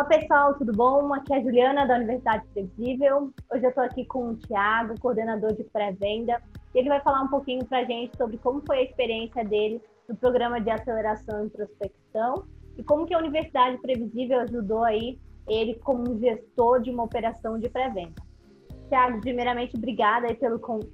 Fala pessoal, tudo bom? Aqui é a Juliana da Universidade Previsível. Hoje eu estou aqui com o Thiago, coordenador de pré-venda, e ele vai falar um pouquinho para a gente sobre como foi a experiência dele no programa de aceleração e prospecção e como que a Universidade Previsível ajudou aí ele como gestor de uma operação de pré-venda. Thiago, primeiramente, obrigada aí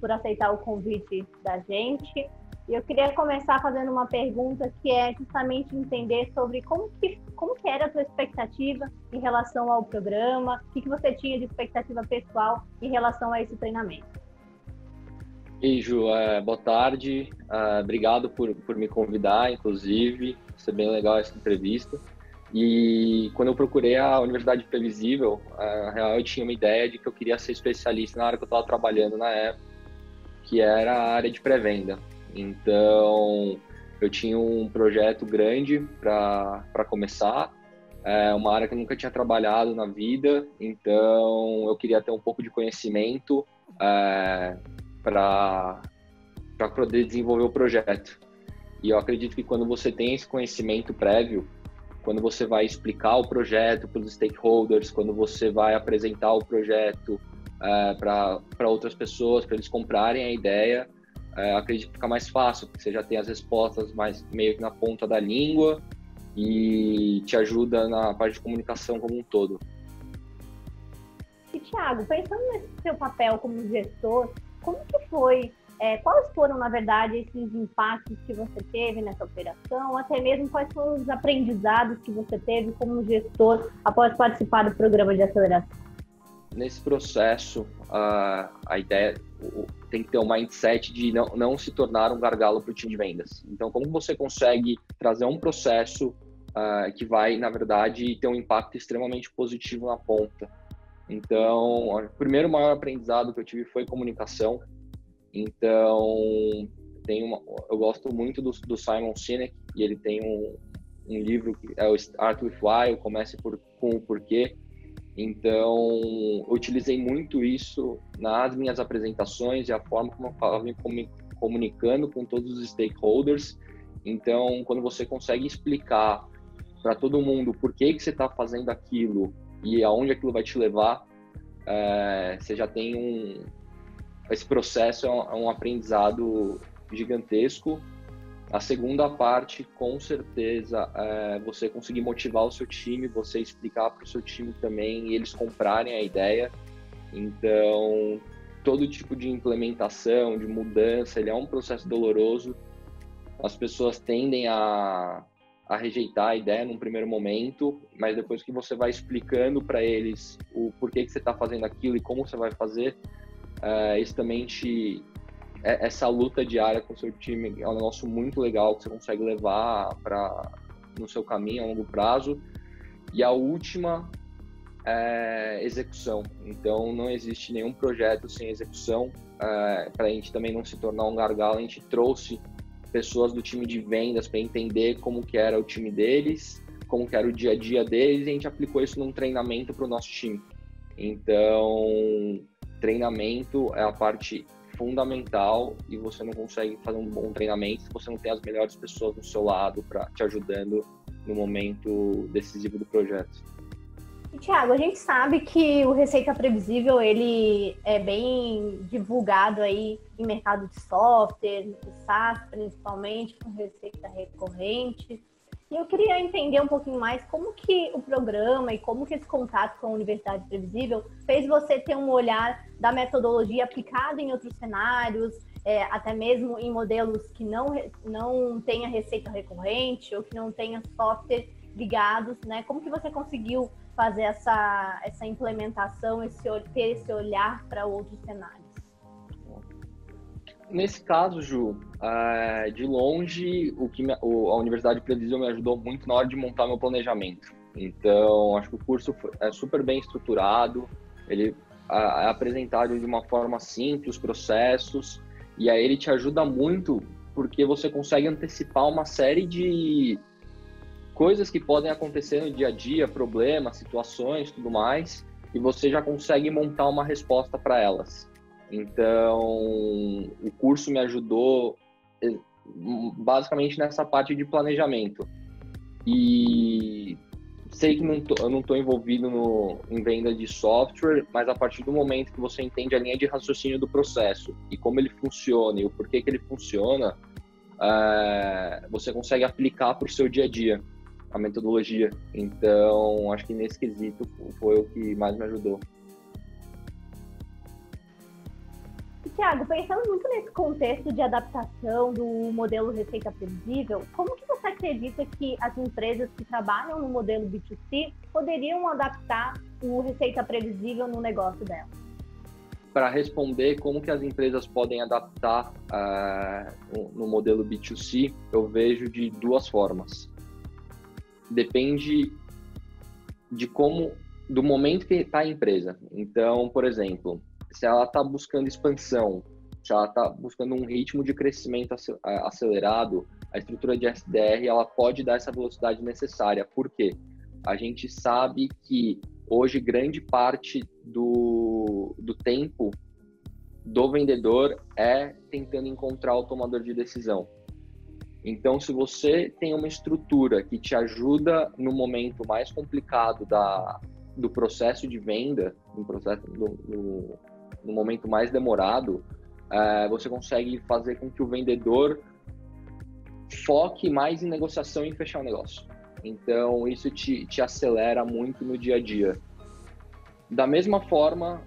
por aceitar o convite da gente. E eu queria começar fazendo uma pergunta que é justamente entender sobre como que era a tua expectativa em relação ao programa, o que você tinha de expectativa pessoal em relação a esse treinamento. E Ju, boa tarde, obrigado por me convidar, inclusive, vai ser bem legal essa entrevista. E quando eu procurei a Universidade Previsível, na real eu tinha uma ideia de que eu queria ser especialista na área que eu estava trabalhando na época, que era a área de pré-venda. Então, eu tinha um projeto grande para começar, uma área que eu nunca tinha trabalhado na vida, então eu queria ter um pouco de conhecimento para poder desenvolver o projeto. E eu acredito que quando você tem esse conhecimento prévio, quando você vai explicar o projeto para os stakeholders, quando você vai apresentar o projeto para outras pessoas, para eles comprarem a ideia, acredito que fica mais fácil, porque você já tem as respostas mais meio que na ponta da língua e te ajuda na parte de comunicação como um todo. E, Thiago, pensando nesse seu papel como gestor, como que foi, quais foram, na verdade, esses impactos que você teve nessa operação, até mesmo quais foram os aprendizados que você teve como gestor após participar do programa de aceleração? Nesse processo, a ideia tem que ter um mindset de não se tornar um gargalo para o time de vendas. Então, como você consegue trazer um processo que vai, na verdade, ter um impacto extremamente positivo na ponta? Então, o primeiro maior aprendizado que eu tive foi comunicação. Então, eu gosto muito do Simon Sinek, e ele tem um livro que é o Start With Why, Comece com o Porquê. Então, eu utilizei muito isso nas minhas apresentações e a forma como eu estava me comunicando com todos os stakeholders. Então, quando você consegue explicar para todo mundo por que você está fazendo aquilo e aonde aquilo vai te levar, você já tem esse processo é um aprendizado gigantesco. A segunda parte, com certeza, é você conseguir motivar o seu time, você explicar para o seu time também e eles comprarem a ideia. Então, todo tipo de implementação, de mudança, ele é um processo doloroso. As pessoas tendem a rejeitar a ideia num primeiro momento, mas depois que você vai explicando para eles o porquê que você está fazendo aquilo e como você vai fazer, isso também essa luta diária com o seu time é um negócio muito legal que você consegue levar no seu caminho a longo prazo. E a última é execução. Então, não existe nenhum projeto sem execução. Para a gente também não se tornar um gargalo, a gente trouxe pessoas do time de vendas para entender como que era o time deles, como que era o dia a dia deles, e a gente aplicou isso num treinamento para o nosso time. Então, treinamento é a parte fundamental e você não consegue fazer um bom treinamento se você não tem as melhores pessoas do seu lado te ajudando no momento decisivo do projeto. E, Thiago, a gente sabe que o Receita Previsível ele é bem divulgado aí em mercado de software, de SaaS principalmente, com receita recorrente. E eu queria entender um pouquinho mais como que o programa e como que esse contato com a Universidade Previsível fez você ter um olhar da metodologia aplicada em outros cenários, até mesmo em modelos que não tenha receita recorrente ou que não tenha software ligados, né? Como que você conseguiu fazer essa implementação, ter esse olhar para outros cenários? Nesse caso, Ju, de longe, a Universidade Previsível me ajudou muito na hora de montar meu planejamento. Então, acho que o curso é super bem estruturado, ele é apresentado de uma forma simples, os processos, e aí ele te ajuda muito porque você consegue antecipar uma série de coisas que podem acontecer no dia a dia, problemas, situações, tudo mais, e você já consegue montar uma resposta para elas. Então, o curso me ajudou basicamente nessa parte de planejamento. E sei que eu não estou envolvido em venda de software, mas a partir do momento que você entende a linha de raciocínio do processo e como ele funciona e o porquê que ele funciona, você consegue aplicar para o seu dia a dia a metodologia. Então, acho que nesse quesito foi o que mais me ajudou. Tiago, pensando muito nesse contexto de adaptação do modelo receita previsível, como que você acredita que as empresas que trabalham no modelo B2C poderiam adaptar o receita previsível no negócio delas? Para responder como que as empresas podem adaptar no modelo B2C, eu vejo de duas formas. Depende do momento que está a empresa. Então, por exemplo, se ela está buscando expansão, se ela está buscando um ritmo de crescimento acelerado, a estrutura de SDR ela pode dar essa velocidade necessária. Por quê? A gente sabe que hoje grande parte do tempo do vendedor é tentando encontrar o tomador de decisão. Então, se você tem uma estrutura que te ajuda no momento mais complicado do processo de venda, no momento mais demorado, você consegue fazer com que o vendedor foque mais em negociação e fechar o negócio. Então, isso te acelera muito no dia a dia. Da mesma forma,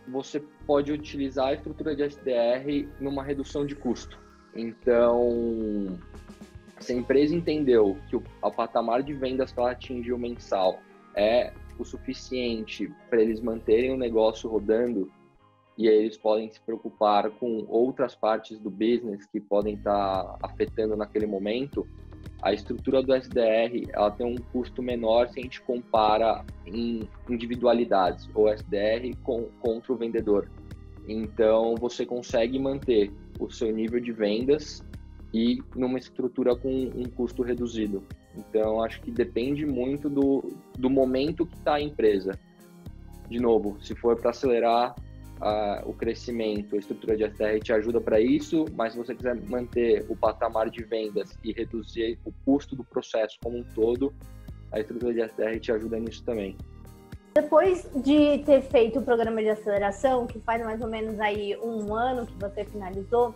você pode utilizar a estrutura de SDR numa redução de custo. Então, se a empresa entendeu que o patamar de vendas que ela atingiu mensal é o suficiente para eles manterem o negócio rodando, e aí eles podem se preocupar com outras partes do business que podem estar afetando naquele momento, a estrutura do SDR ela tem um custo menor se a gente compara em individualidades, ou SDR contra o vendedor. Então, você consegue manter o seu nível de vendas e numa estrutura com um custo reduzido. Então, acho que depende muito do momento que está a empresa. De novo, se for para acelerar o crescimento, a estrutura de SDR te ajuda para isso, mas se você quiser manter o patamar de vendas e reduzir o custo do processo como um todo, a estrutura de SDR te ajuda nisso também. Depois de ter feito o programa de aceleração, que faz mais ou menos aí 1 ano que você finalizou,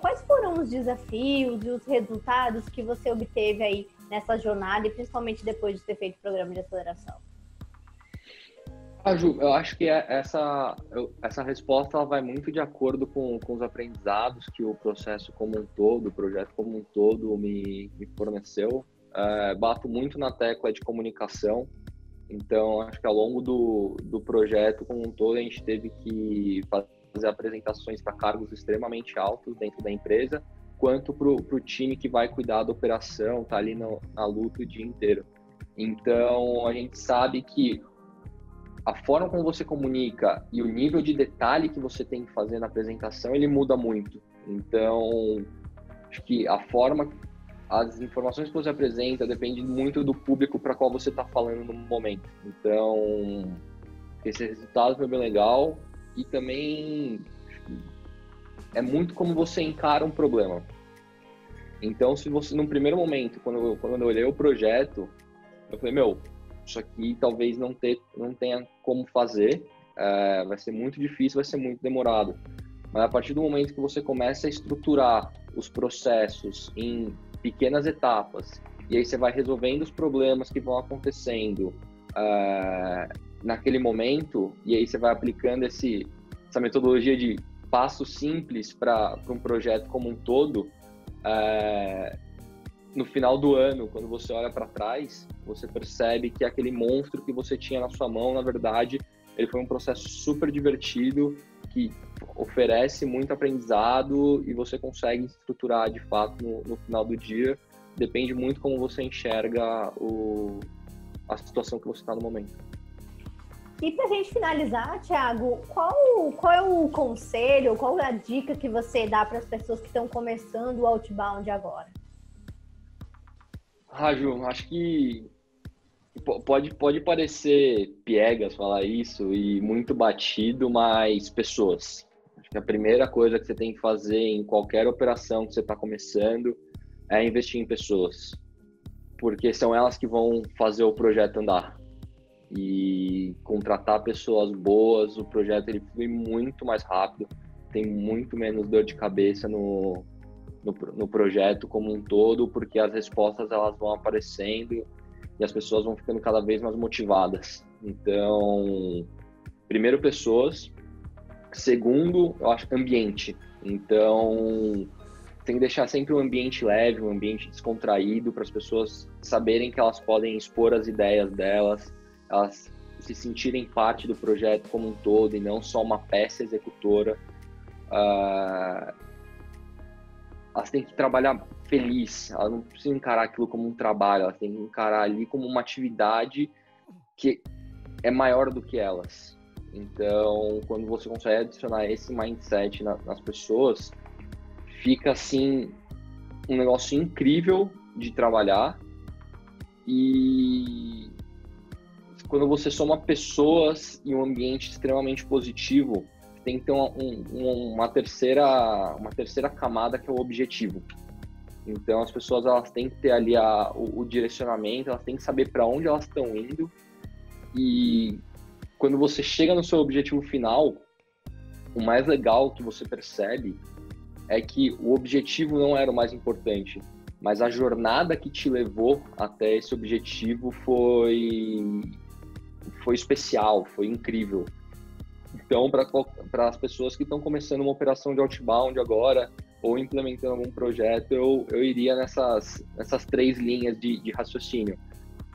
quais foram os desafios e os resultados que você obteve aí nessa jornada e principalmente depois de ter feito o programa de aceleração? Ju, eu acho que essa resposta ela vai muito de acordo com os aprendizados que o processo como um todo, o projeto como um todo me forneceu. Bato muito na tecla de comunicação, então acho que ao longo do projeto como um todo a gente teve que fazer apresentações para cargos extremamente altos dentro da empresa, quanto para o time que vai cuidar da operação, tá ali na luta o dia inteiro. Então a gente sabe que a forma como você comunica e o nível de detalhe que você tem que fazer na apresentação, ele muda muito. Então, acho que as informações que você apresenta depende muito do público para qual você está falando no momento. Então, esse resultado foi bem legal e também é muito como você encara um problema. Então, se você, num primeiro momento, quando eu olhei o projeto, eu falei, isso aqui talvez não tenha como fazer, vai ser muito difícil, vai ser muito demorado. Mas a partir do momento que você começa a estruturar os processos em pequenas etapas, e aí você vai resolvendo os problemas que vão acontecendo naquele momento, e aí você vai aplicando essa metodologia de passo simples para um projeto como um todo, no final do ano, quando você olha para trás, você percebe que aquele monstro que você tinha na sua mão, na verdade, ele foi um processo super divertido, que oferece muito aprendizado e você consegue estruturar de fato no final do dia. Depende muito como você enxerga a situação que você está no momento. E para a gente finalizar, Thiago, qual é o conselho, qual é a dica que você dá para as pessoas que estão começando o Outbound agora? Ju, acho que pode parecer piegas falar isso e muito batido, mas pessoas. Acho que a primeira coisa que você tem que fazer em qualquer operação que você está começando é investir em pessoas. porque são elas que vão fazer o projeto andar. E contratar pessoas boas, o projeto ele flui muito mais rápido, tem muito menos dor de cabeça no projeto como um todo, porque as respostas elas vão aparecendo e as pessoas vão ficando cada vez mais motivadas. Então, primeiro, pessoas. Segundo, eu acho ambiente. Então, tem que deixar sempre um ambiente leve, um ambiente descontraído, para as pessoas saberem que elas podem expor as ideias delas, elas se sentirem parte do projeto como um todo e não só uma peça executora. Elas têm que trabalhar feliz, elas não precisam encarar aquilo como um trabalho, elas têm que encarar ali como uma atividade que é maior do que elas. Então, quando você consegue adicionar esse mindset nas pessoas, fica assim um negócio incrível de trabalhar. E quando você soma pessoas e um ambiente extremamente positivo, tem que ter uma terceira camada, que é o objetivo. Então, as pessoas elas têm que ter ali o direcionamento, elas têm que saber para onde elas estão indo. E quando você chega no seu objetivo final, o mais legal que você percebe é que o objetivo não era o mais importante, mas a jornada que te levou até esse objetivo foi especial, foi incrível. Então, para as pessoas que estão começando uma operação de outbound agora, ou implementando algum projeto, eu iria nessas 3 linhas de raciocínio.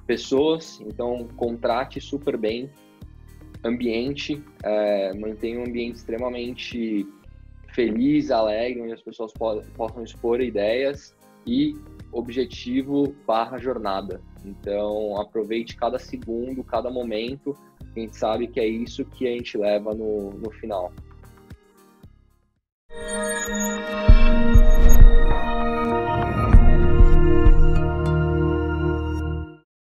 Pessoas, então contrate super bem. Ambiente, mantenha um ambiente extremamente feliz, alegre, onde as pessoas possam expor ideias, e objetivo / jornada. Então, aproveite cada segundo, cada momento. A gente sabe que é isso que a gente leva no final.